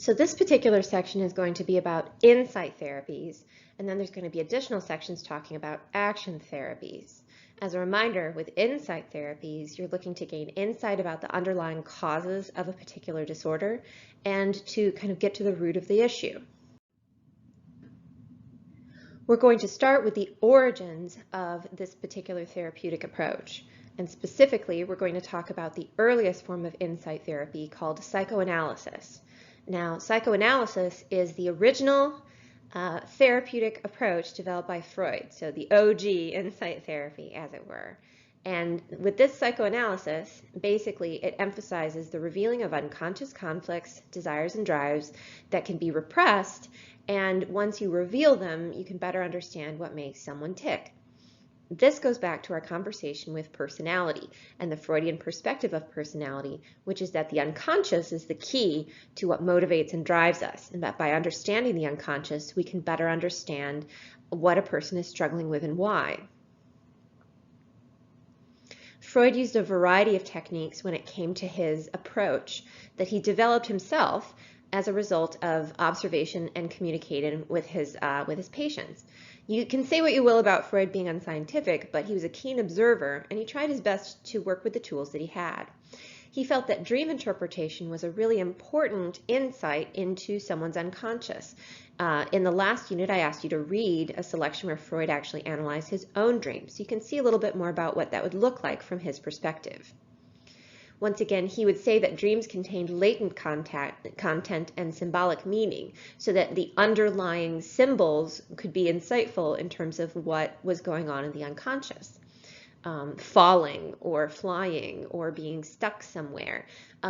So this particular section is going to be about insight therapies, and then there's going to be additional sections talking about action therapies. As a reminder, with insight therapies, you're looking to gain insight about the underlying causes of a particular disorder and to kind of get to the root of the issue. We're going to start with the origins of this particular therapeutic approach. And specifically, we're going to talk about the earliest form of insight therapy called psychoanalysis. Now, psychoanalysis is the original therapeutic approach developed by Freud, so the OG insight therapy, as it were. And with this psychoanalysis, basically it emphasizes the revealing of unconscious conflicts, desires, and drives that can be repressed, and once you reveal them, you can better understand what makes someone tick. This goes back to our conversation with personality and the Freudian perspective of personality, which is that the unconscious is the key to what motivates and drives us, and that by understanding the unconscious, we can better understand what a person is struggling with and why. Freud used a variety of techniques when it came to his approach that he developed himself as a result of observation and communicating with his patients. You can say what you will about Freud being unscientific, but he was a keen observer and he tried his best to work with the tools that he had. He felt that dream interpretation was a really important insight into someone's unconscious. In the last unit, I asked you to read a selection where Freud actually analyzed his own dreams, so you can see a little bit more about what that would look like from his perspective. Once again, he would say that dreams contained latent content and symbolic meaning, so that the underlying symbols could be insightful in terms of what was going on in the unconscious. Falling or flying or being stuck somewhere,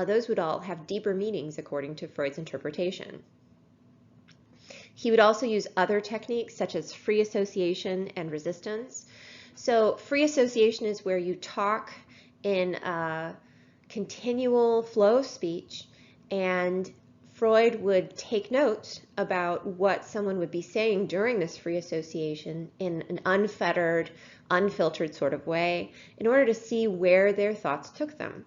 those would all have deeper meanings according to Freud's interpretation. He would also use other techniques such as free association and resistance. So free association is where you talk in a continual flow of speech, and Freud would take notes about what someone would be saying during this free association in an unfettered, unfiltered sort of way in order to see where their thoughts took them.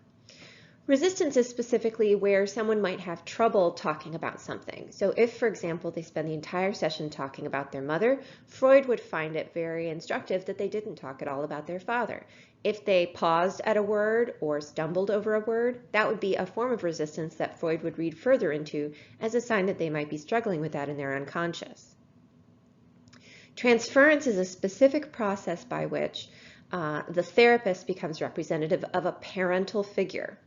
Resistance is specifically where someone might have trouble talking about something. So if, for example, they spend the entire session talking about their mother, Freud would find it very instructive that they didn't talk at all about their father. If they paused at a word or stumbled over a word, that would be a form of resistance that Freud would read further into as a sign that they might be struggling with that in their unconscious. Transference is a specific process by which the therapist becomes representative of a parental figure,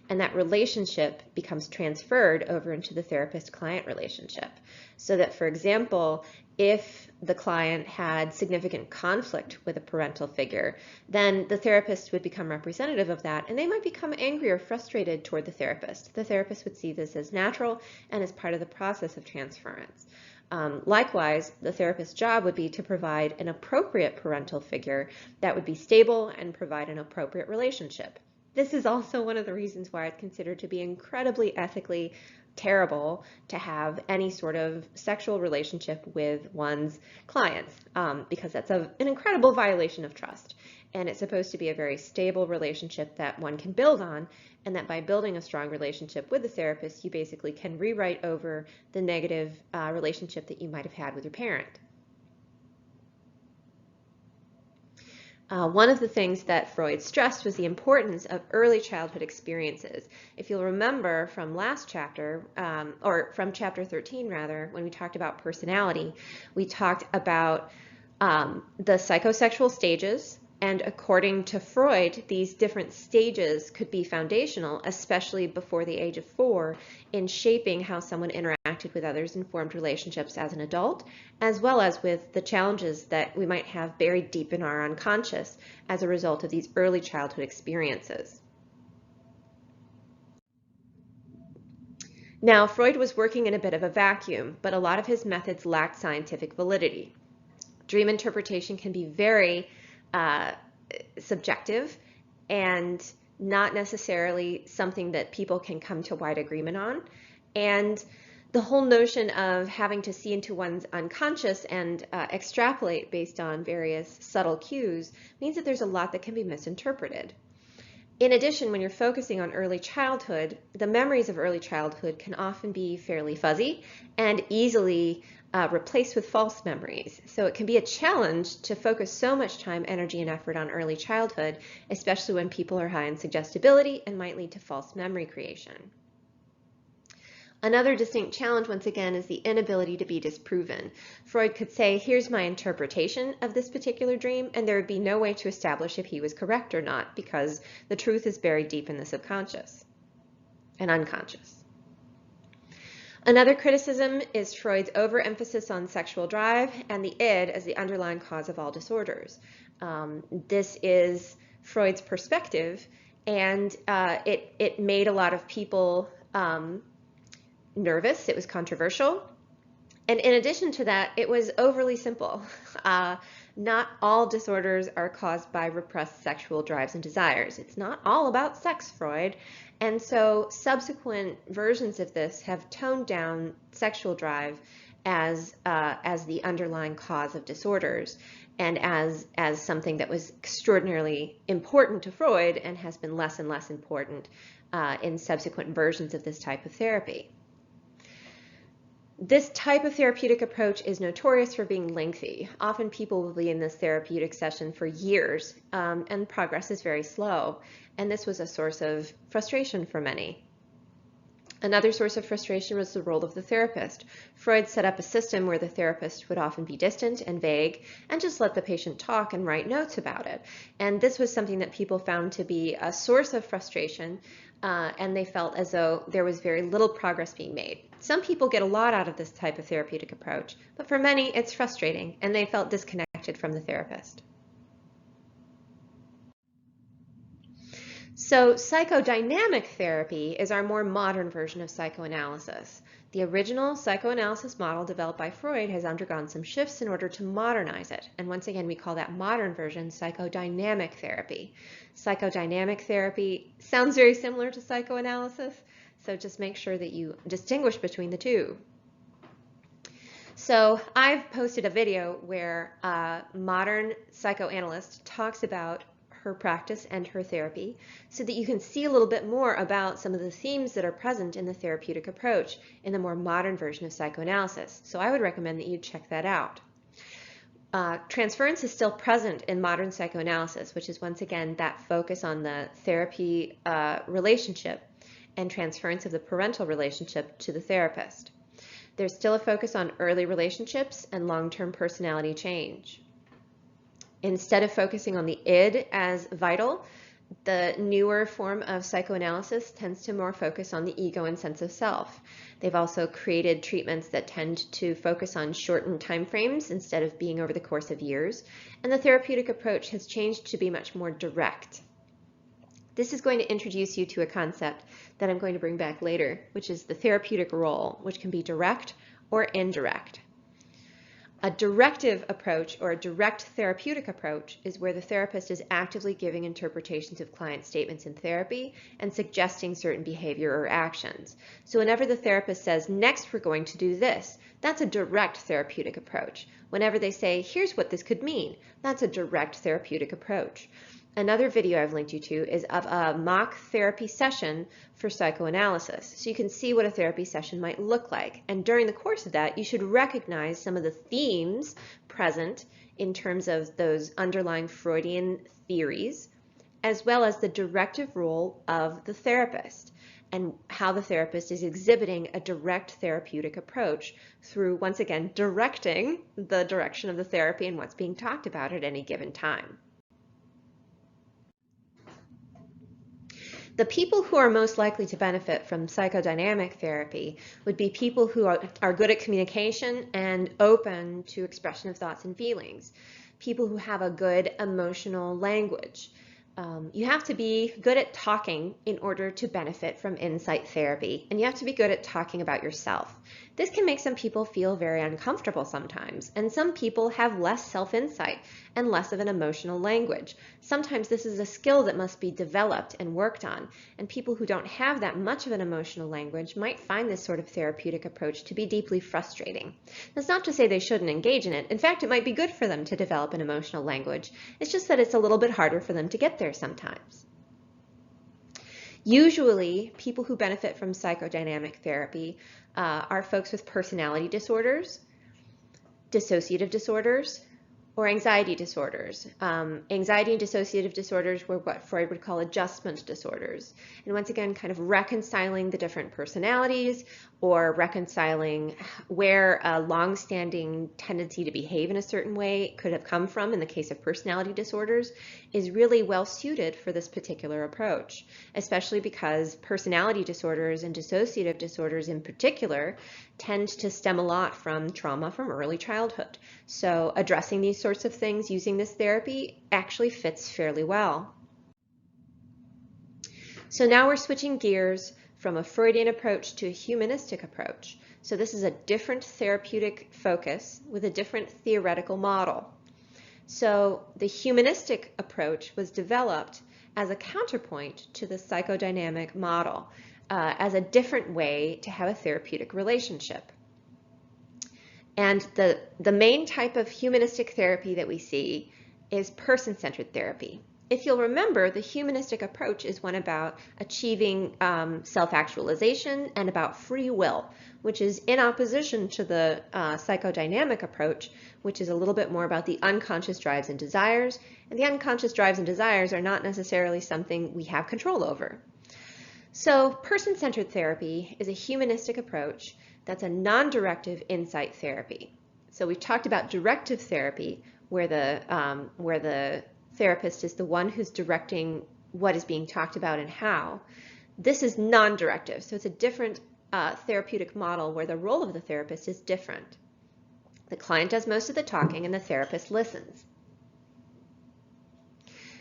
and that relationship becomes transferred over into the therapist-client relationship. So that, for example, if the client had significant conflict with a parental figure, then the therapist would become representative of that, and they might become angry or frustrated toward the therapist. The therapist would see this as natural and as part of the process of transference. Likewise, the therapist's job would be to provide an appropriate parental figure that would be stable and provide an appropriate relationship. This is also one of the reasons why it's considered to be incredibly ethically terrible to have any sort of sexual relationship with one's clients, because that's an incredible violation of trust. And it's supposed to be a very stable relationship that one can build on, and that by building a strong relationship with the therapist, you basically can rewrite over the negative relationship that you might have had with your parent. One of the things that Freud stressed was the importance of early childhood experiences. If you'll remember from last chapter, or from chapter 13 rather, when we talked about personality, we talked about the psychosexual stages, and according to Freud, these different stages could be foundational, especially before the age of 4, in shaping how someone interacted with others and formed relationships as an adult, as well as with the challenges that we might have buried deep in our unconscious as a result of these early childhood experiences. Now, Freud was working in a bit of a vacuum, but a lot of his methods lacked scientific validity. Dream interpretation can be very subjective and not necessarily something that people can come to wide agreement on. And the whole notion of having to see into one's unconscious and extrapolate based on various subtle cues means that there's a lot that can be misinterpreted. In addition, when you're focusing on early childhood, the memories of early childhood can often be fairly fuzzy and easily replaced with false memories. So it can be a challenge to focus so much time, energy, and effort on early childhood, especially when people are high in suggestibility and might lead to false memory creation. Another distinct challenge, once again, is the inability to be disproven. Freud could say, here's my interpretation of this particular dream, and there would be no way to establish if he was correct or not, because the truth is buried deep in the subconscious and unconscious. Another criticism is Freud's overemphasis on sexual drive and the id as the underlying cause of all disorders. This is Freud's perspective, and it made a lot of people nervous. It was controversial. And in addition to that, it was overly simple. Not all disorders are caused by repressed sexual drives and desires. It's not all about sex, Freud. And so subsequent versions of this have toned down sexual drive as the underlying cause of disorders and as something that was extraordinarily important to Freud and has been less and less important in subsequent versions of this type of therapy. This type of therapeutic approach is notorious for being lengthy. Often people will be in this therapeutic session for years, and progress is very slow. And this was a source of frustration for many. Another source of frustration was the role of the therapist. Freud set up a system where the therapist would often be distant and vague and just let the patient talk and write notes about it. And this was something that people found to be a source of frustration, and they felt as though there was very little progress being made. Some people get a lot out of this type of therapeutic approach, but for many it's frustrating and they felt disconnected from the therapist. So psychodynamic therapy is our more modern version of psychoanalysis. The original psychoanalysis model developed by Freud has undergone some shifts in order to modernize it. And once again, we call that modern version psychodynamic therapy. Psychodynamic therapy sounds very similar to psychoanalysis, so just make sure that you distinguish between the two. So I've posted a video where a modern psychoanalyst talks about her practice and her therapy so that you can see a little bit more about some of the themes that are present in the therapeutic approach in the more modern version of psychoanalysis. So I would recommend that you check that out. Transference is still present in modern psychoanalysis, which is once again that focus on the therapy relationship and transference of the parental relationship to the therapist. There's still a focus on early relationships and long-term personality change. Instead of focusing on the id as vital, the newer form of psychoanalysis tends to more focus on the ego and sense of self. They've also created treatments that tend to focus on shortened time frames instead of being over the course of years, and the therapeutic approach has changed to be much more direct. This is going to introduce you to a concept that I'm going to bring back later, which is the therapeutic role, which can be direct or indirect. A directive approach or a direct therapeutic approach is where the therapist is actively giving interpretations of client statements in therapy and suggesting certain behavior or actions. So whenever the therapist says, next we're going to do this, that's a direct therapeutic approach. Whenever they say, here's what this could mean, that's a direct therapeutic approach. Another video I've linked you to is of a mock therapy session for psychoanalysis. So you can see what a therapy session might look like. And during the course of that, you should recognize some of the themes present in terms of those underlying Freudian theories, as well as the directive role of the therapist and how the therapist is exhibiting a direct therapeutic approach through, once again, directing the direction of the therapy and what's being talked about at any given time. The people who are most likely to benefit from psychodynamic therapy would be people who are good at communication and open to expression of thoughts and feelings. People who have a good emotional language. You have to be good at talking in order to benefit from insight therapy, and you have to be good at talking about yourself. This can make some people feel very uncomfortable sometimes, and some people have less self-insight and less of an emotional language. Sometimes this is a skill that must be developed and worked on, and people who don't have that much of an emotional language might find this sort of therapeutic approach to be deeply frustrating. That's not to say they shouldn't engage in it. In fact, it might be good for them to develop an emotional language. It's just that it's a little bit harder for them to get there sometimes. Usually, people who benefit from psychodynamic therapy are folks with personality disorders, dissociative disorders, or anxiety disorders. Anxiety and dissociative disorders were what Freud would call adjustment disorders. And once again, kind of reconciling the different personalities or reconciling where a long-standing tendency to behave in a certain way could have come from in the case of personality disorders is really well suited for this particular approach, especially because personality disorders and dissociative disorders in particular tend to stem a lot from trauma from early childhood. So addressing these sorts of things using this therapy actually fits fairly well. So now we're switching gears from a Freudian approach to a humanistic approach. So this is a different therapeutic focus with a different theoretical model. So the humanistic approach was developed as a counterpoint to the psychodynamic model, as a different way to have a therapeutic relationship. And the main type of humanistic therapy that we see is person-centered therapy. If you'll remember, the humanistic approach is one about achieving self-actualization and about free will, which is in opposition to the psychodynamic approach, which is a little bit more about the unconscious drives and desires. And the unconscious drives and desires are not necessarily something we have control over. So person-centered therapy is a humanistic approach that's a non-directive insight therapy. So we've talked about directive therapy, where the therapist is the one who's directing what is being talked about and how. This is non-directive, so it's a different therapeutic model where the role of the therapist is different. The client does most of the talking and the therapist listens.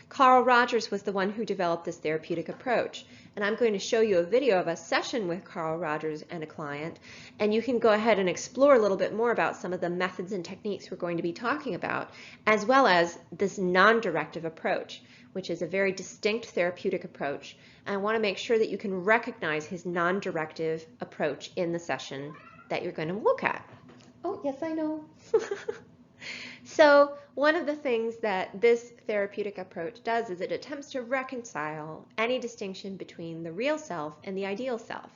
Carl Rogers was the one who developed this therapeutic approach, and I'm going to show you a video of a session with Carl Rogers and a client, and you can go ahead and explore a little bit more about some of the methods and techniques we're going to be talking about, as well as this non-directive approach, which is a very distinct therapeutic approach. And I want to make sure that you can recognize his non-directive approach in the session that you're going to look at. Oh, yes, I know. So one of the things that this therapeutic approach does is it attempts to reconcile any distinction between the real self and the ideal self.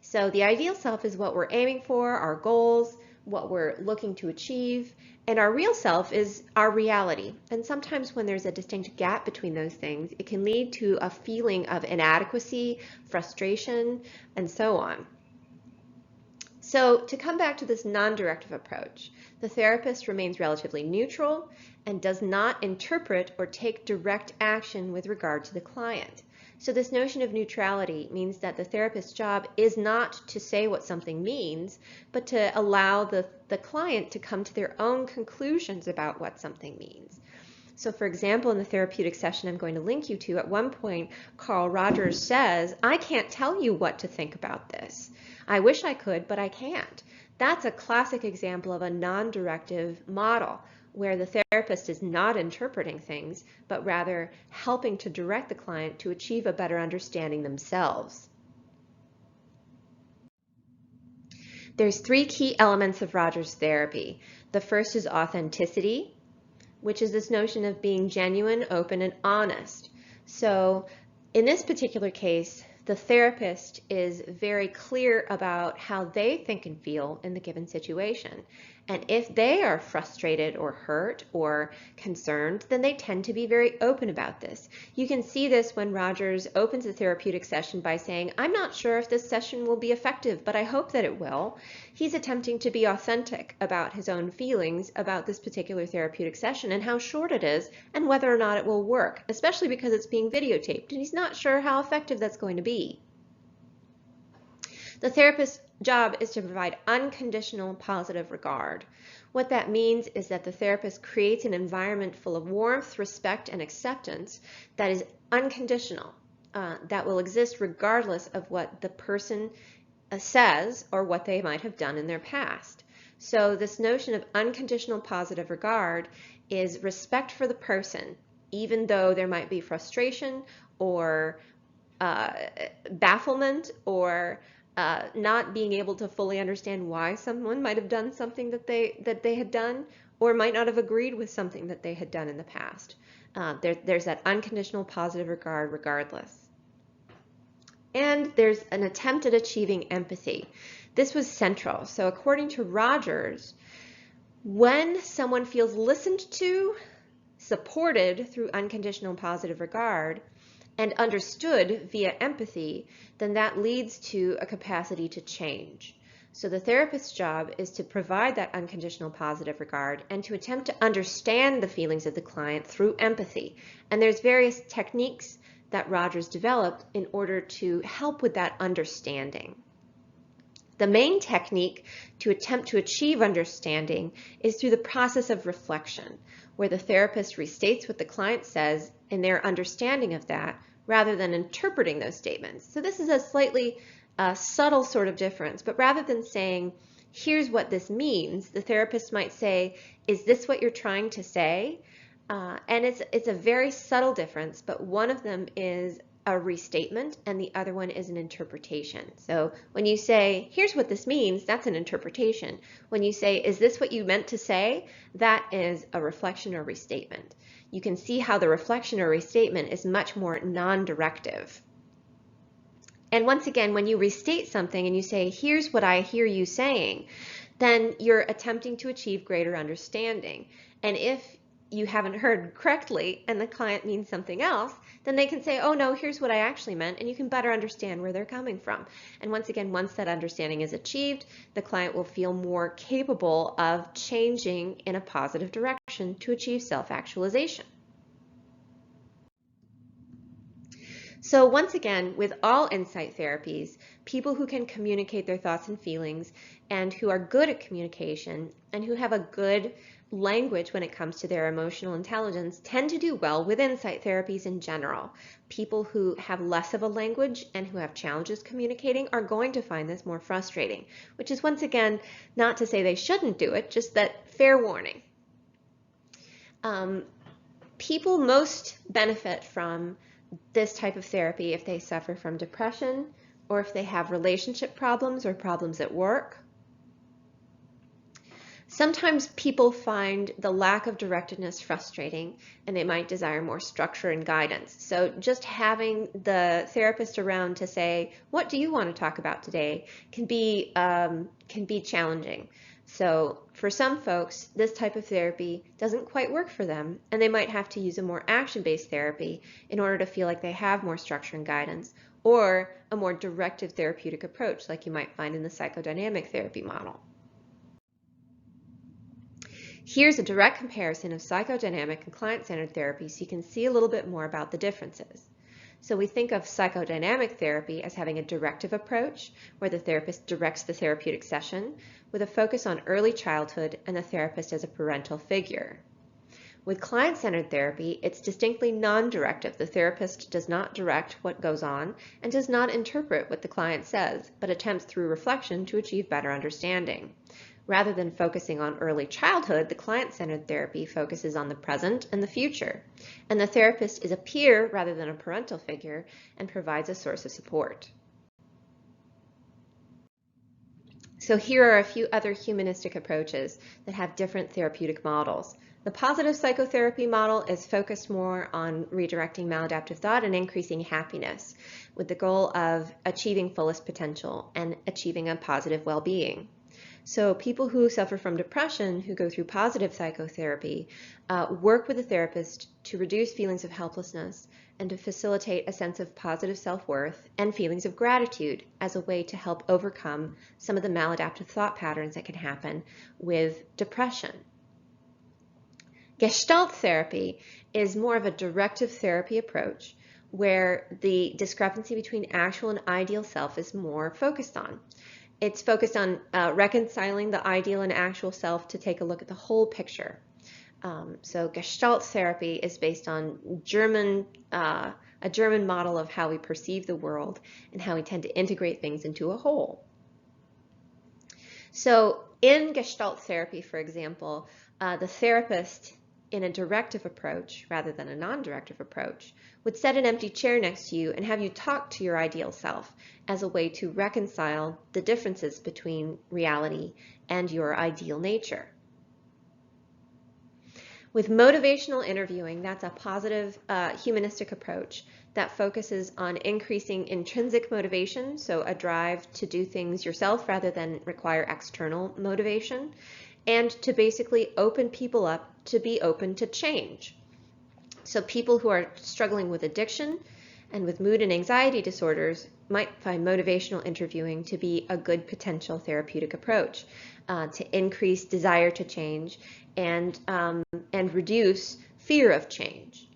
So the ideal self is what we're aiming for, our goals, what we're looking to achieve, and our real self is our reality. And sometimes when there's a distinct gap between those things, it can lead to a feeling of inadequacy, frustration, and so on. So to come back to this non-directive approach, the therapist remains relatively neutral and does not interpret or take direct action with regard to the client. So this notion of neutrality means that the therapist's job is not to say what something means, but to allow the client to come to their own conclusions about what something means. So for example, in the therapeutic session I'm going to link you to, at one point, Carl Rogers says, "I can't tell you what to think about this. I wish I could, but I can't." That's a classic example of a non-directive model, where the therapist is not interpreting things, but rather helping to direct the client to achieve a better understanding themselves. There's three key elements of Rogers' therapy. The first is authenticity, which is this notion of being genuine, open, and honest. So in this particular case, the therapist is very clear about how they think and feel in the given situation. And if they are frustrated or hurt or concerned, then they tend to be very open about this. You can see this when Rogers opens the therapeutic session by saying, "I'm not sure if this session will be effective, but I hope that it will." He's attempting to be authentic about his own feelings about this particular therapeutic session and how short it is and whether or not it will work, especially because it's being videotaped and he's not sure how effective that's going to be. The therapist's job is to provide unconditional positive regard. What that means is that the therapist creates an environment full of warmth, respect, and acceptance that is unconditional, that will exist regardless of what the person says or what they might have done in their past. So this notion of unconditional positive regard is respect for the person, even though there might be frustration or bafflement or not being able to fully understand why someone might have done something that they had done, or might not have agreed with something that they had done in the past. There's that unconditional positive regard regardless. And there's an attempt at achieving empathy. This was central. So according to Rogers, when someone feels listened to, supported through unconditional and positive regard, and understood via empathy, then that leads to a capacity to change. So the therapist's job is to provide that unconditional positive regard and to attempt to understand the feelings of the client through empathy. And there's various techniques that Rogers developed in order to help with that understanding. The main technique to attempt to achieve understanding is through the process of reflection, where the therapist restates what the client says and their understanding of that, rather than interpreting those statements. So this is a slightly subtle sort of difference, but rather than saying, here's what this means, the therapist might say, is this what you're trying to say? And it's a very subtle difference, but one of them is a restatement and the other one is an interpretation. So when you say, here's what this means, that's an interpretation. When you say, is this what you meant to say? That is a reflection or restatement. You can see how the reflection or restatement is much more non-directive. And once again, when you restate something and you say, here's what I hear you saying, then you're attempting to achieve greater understanding. And if you haven't heard correctly and the client means something else, then they can say, oh no, here's what I actually meant, and you can better understand where they're coming from. And once again, once that understanding is achieved, the client will feel more capable of changing in a positive direction to achieve self-actualization. So once again, with all insight therapies, people who can communicate their thoughts and feelings and who are good at communication and who have a good language when it comes to their emotional intelligence tend to do well with insight therapies in general. People who have less of a language and who have challenges communicating are going to find this more frustrating, which is once again not to say they shouldn't do it, just that fair warning. People most benefit from this type of therapy if they suffer from depression or if they have relationship problems or problems at work. Sometimes people find the lack of directedness frustrating and they might desire more structure and guidance. So just having the therapist around to say, what do you want to talk about today, can be challenging. So for some folks, this type of therapy doesn't quite work for them, and they might have to use a more action-based therapy in order to feel like they have more structure and guidance, or a more directive therapeutic approach like you might find in the psychodynamic therapy model. Here's a direct comparison of psychodynamic and client-centered therapy so you can see a little bit more about the differences. So we think of psychodynamic therapy as having a directive approach where the therapist directs the therapeutic session with a focus on early childhood and the therapist as a parental figure. With client-centered therapy, it's distinctly non-directive. The therapist does not direct what goes on and does not interpret what the client says, but attempts through reflection to achieve better understanding. Rather than focusing on early childhood, the client-centered therapy focuses on the present and the future, and the therapist is a peer rather than a parental figure and provides a source of support. So here are a few other humanistic approaches that have different therapeutic models. The positive psychotherapy model is focused more on redirecting maladaptive thought and increasing happiness with the goal of achieving fullest potential and achieving a positive well-being. So people who suffer from depression, who go through positive psychotherapy, work with a therapist to reduce feelings of helplessness and to facilitate a sense of positive self-worth and feelings of gratitude as a way to help overcome some of the maladaptive thought patterns that can happen with depression. Gestalt therapy is more of a directive therapy approach where the discrepancy between actual and ideal self is more focused on. It's focused on reconciling the ideal and actual self to take a look at the whole picture. So Gestalt therapy is based on a German model of how we perceive the world and how we tend to integrate things into a whole. So in Gestalt therapy, for example, the therapist in a directive approach rather than a non-directive approach would set an empty chair next to you and have you talk to your ideal self as a way to reconcile the differences between reality and your ideal nature. With motivational interviewing, that's a positive humanistic approach. that focuses on increasing intrinsic motivation, so a drive to do things yourself rather than require external motivation, and to basically open people up to be open to change. So people who are struggling with addiction and with mood and anxiety disorders might find motivational interviewing to be a good potential therapeutic approach to increase desire to change and reduce fear of change.